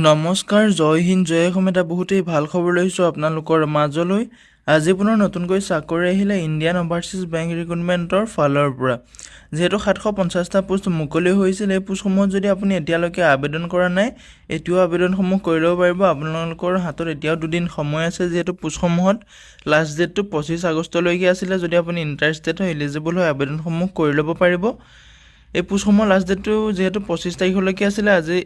নমস্কাৰ, জয় হিন্দ, জয় অসম। এটা বহুতেই ভাল খবৰ লৈছোঁ আপোনালোকৰ মাজলৈ। আজি পুনৰ নতুনকৈ চাকৰি আহিলে ইণ্ডিয়ান অভাৰচিজ বেংক ৰিক্ৰুটমেণ্টৰ ফালৰ পৰা। যিহেতু 750টা পোষ্ট মুকলি হৈছিল, এই পোষ্টসমূহত যদি আপুনি এতিয়ালৈকে আবেদন কৰা নাই, এতিয়াও আবেদনসমূহ কৰি ল'ব পাৰিব। আপোনালোকৰ হাতত এতিয়াও 2 দিন সময় আছে, যিহেতু পোষ্টসমূহত লাষ্ট ডেটটো 25 আগষ্টলৈকে আছিলে। যদি আপুনি ইণ্টাৰেষ্টেড হয়, এলিজিবল হয়, আবেদনসমূহ কৰি ল'ব পাৰিব। এই পোষ্টসমূহৰ লাষ্ট ডেটটো যিহেতু 25 তাৰিখলৈকে আছিলে, আজি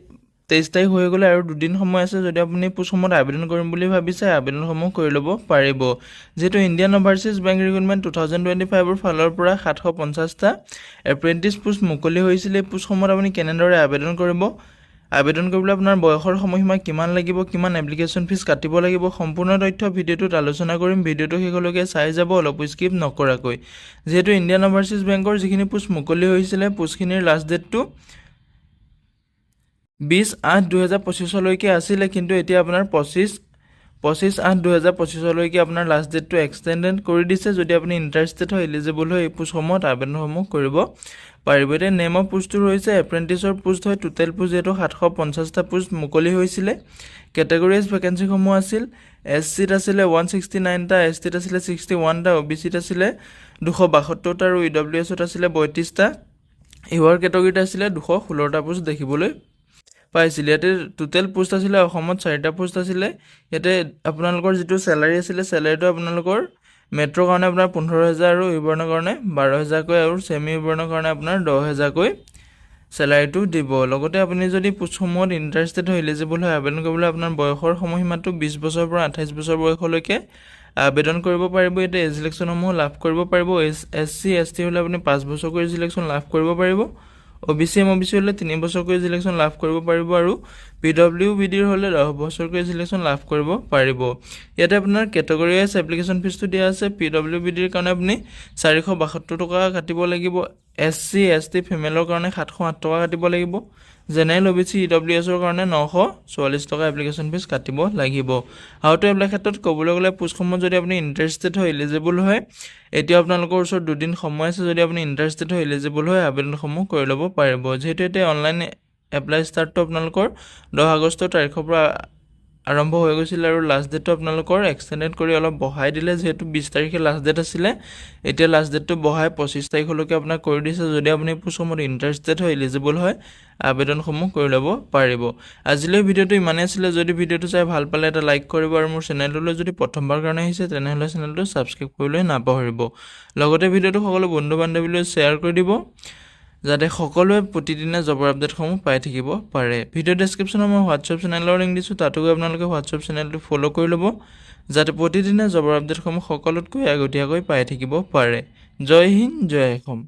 23 তাৰিখ হৈ গ'লে আৰু 2 দিন সময় আছে। যদি আপুনি পোষ্টসমূহত আবেদন কৰিম বুলি ভাবিছে, আবেদনসমূহ কৰি ল'ব পাৰিব। যিহেতু ইণ্ডিয়ান অভাৰচিজ বেংক ৰিক্ৰুটমেণ্ট 2025ৰ ফালৰ পৰা 750টা এপ্ৰেণ্টিছ পোষ্ট মুকলি হৈছিল। এই পোষ্টসমূহত আপুনি কেনেদৰে আবেদন কৰিব, আবেদন কৰিবলৈ আপোনাৰ বয়সৰ সময়সীমা কিমান লাগিব, কিমান এপ্লিকেশ্যন ফিজ কাটিব লাগিব, সম্পূৰ্ণ তথ্য ভিডিঅ'টোত আলোচনা কৰিম। ভিডিঅ'টো শেষলৈকে চাই যাব, অলপ স্কিপ নকৰাকৈ। যিহেতু ইণ্ডিয়ান অভাৰচিজ বেংকৰ যিখিনি পোষ্ট মুকলি হৈছিলে, পোষ্টখিনিৰ লাষ্ট ডেটটো 20/8/2025লৈকে আছিলে, কিন্তু এতিয়া আপোনাৰ 25/8/2025লৈকে আপোনাৰ লাষ্ট ডেটটো এক্সটেণ্ডেড কৰি দিছে। যদি আপুনি ইণ্টাৰেষ্টেড হয়, এলিজিবল হয়, এই পোষ্টসমূহত আবেদনসমূহ কৰিব পাৰিব। এতিয়া নেম অফ পোষ্টটো হৈছে এপ্ৰেণ্টিছৰ পোষ্ট হয়। টোটেল পোষ্ট যিহেতু 750টা পোষ্ট মুকলি হৈছিলে। কেটেগৰিজ ভেকেঞ্চিসমূহ আছিল SCত আছিলে 169টা, STত আছিলে 61টা, OBCত আছিলে 272টা আৰু EWSত আছিলে 32টা। ইউআৰ কেটেগৰীত আছিলে 216টা পোষ্ট দেখিবলৈ পাইছিলে। ইয়াতে টোটেল পোষ্ট আছিলে অসমত 4টা পোষ্ট আছিলে। ইয়াতে আপোনালোকৰ যিটো চেলাৰী আছিলে, চেলাৰীটো আপোনালোকৰ মেট্ৰৰ কাৰণে আপোনাৰ 15,000 আৰু ইউবৰ্ণৰ কাৰণে 12,000কৈ আৰু ছেমি ইউবৰ্ণৰ কাৰণে আপোনাৰ 10,000কৈ চেলাৰীটো দিব। লগতে আপুনি যদি পোষ্টসমূহত ইণ্টাৰেষ্টেড হয়, এলিজিবল হয়, আবেদন কৰিবলৈ আপোনাৰ বয়সৰ সময়সীমাটো 20 বছৰৰ পৰা 28 বছৰ বয়সলৈকে আবেদন কৰিব পাৰিব। ইয়াতে এজ ছিলেকশ্যনসমূহ লাভ কৰিব পাৰিব। SC ST হ'লে আপুনি 5 বছৰকৈ ছিলেকশ্যন লাভ কৰিব পাৰিব। OBC MOBC হ'লে 3 বছৰকৈ ছিলেকশ্যন লাভ কৰিব পাৰিব আৰু PWBDৰ হ'লে 10 বছৰকৈ ছিলেকশ্যন লাভ কৰিব পাৰিব। ইয়াতে আপোনাৰ কেটেগৰী ৱাইজ এপ্লিকেশ্যন ফিজটো দিয়া আছে। PWBDৰ কাৰণে আপুনি 472 টকা কাটিব লাগিব। SC ST ফিমেলৰ কাৰণে 708 টকা কাটিব লাগিব। জেনেৰেল OBC EWSৰ কাৰণে 944 টকা এপ্লিকেশ্যন ফিজ কাটিব লাগিব। আউট এইবিলাক ক্ষেত্ৰত ক'বলৈ গ'লে পোষ্টসমূহত যদি আপুনি ইণ্টাৰেষ্টেড হয়, এলিজিবল হয়, এতিয়া আপোনালোকৰ ওচৰত 2 দিন সময় আছে। যদি আপুনি ইণ্টাৰেষ্টেড হয়, এলিজিবল হয়, আবেদনসমূহ কৰি ল'ব পাৰিব। যিহেতু এতিয়া অনলাইন এপ্লাই ষ্টাৰ্টটো আপোনালোকৰ 10 আগষ্টৰ তাৰিখৰ পৰা আৰম্ভ হৈ গৈছিল আৰু লাষ্ট ডেটটো আপোনালোকৰ এক্সটেণ্ডেড কৰি অলপ বঢ়াই দিলে। যিহেতু 20 তাৰিখে লাষ্ট ডেট আছিলে, এতিয়া লাষ্ট ডেটটো বঢ়াই 25 তাৰিখলৈকে আপোনাক কৰি দিছে। যদি আপুনি পোষ্টসমূহত ইণ্টাৰেষ্টেড হয়, এলিজিবল হয়, আবেদনসমূহ কৰি ল'ব পাৰিব। আজিলৈ ভিডিঅ'টো ইমানেই আছিলে। যদি ভিডিঅ'টো চাই ভাল পালে এটা লাইক কৰিব আৰু মোৰ চেনেলটোলৈ যদি প্ৰথমবাৰ কাৰণে আহিছে, তেনেহ'লে চেনেলটো ছাবস্ক্ৰাইব কৰিবলৈ নাপাহৰিব। লগতে ভিডিঅ'টো সকলো বন্ধু বান্ধৱীলৈ শ্বেয়াৰ কৰি দিব, যাতে সকলোৱে প্ৰতিদিনে জবৰ আপডেটসমূহ পাই থাকিব পাৰে। ভিডিঅ' ডেছক্ৰিপশ্যনত মই হোৱাটছএপ চেনেলৰ লিংক দিছোঁ, তাতো গৈ আপোনালোকে হোৱাটছএপ চেনেলটো ফ'ল' কৰি ল'ব, যাতে প্ৰতিদিনে জবৰ আপডেটসমূহ সকলোতকৈ আগতীয়াকৈ পাই থাকিব পাৰে। জয় হিন্দ, জয় অসম।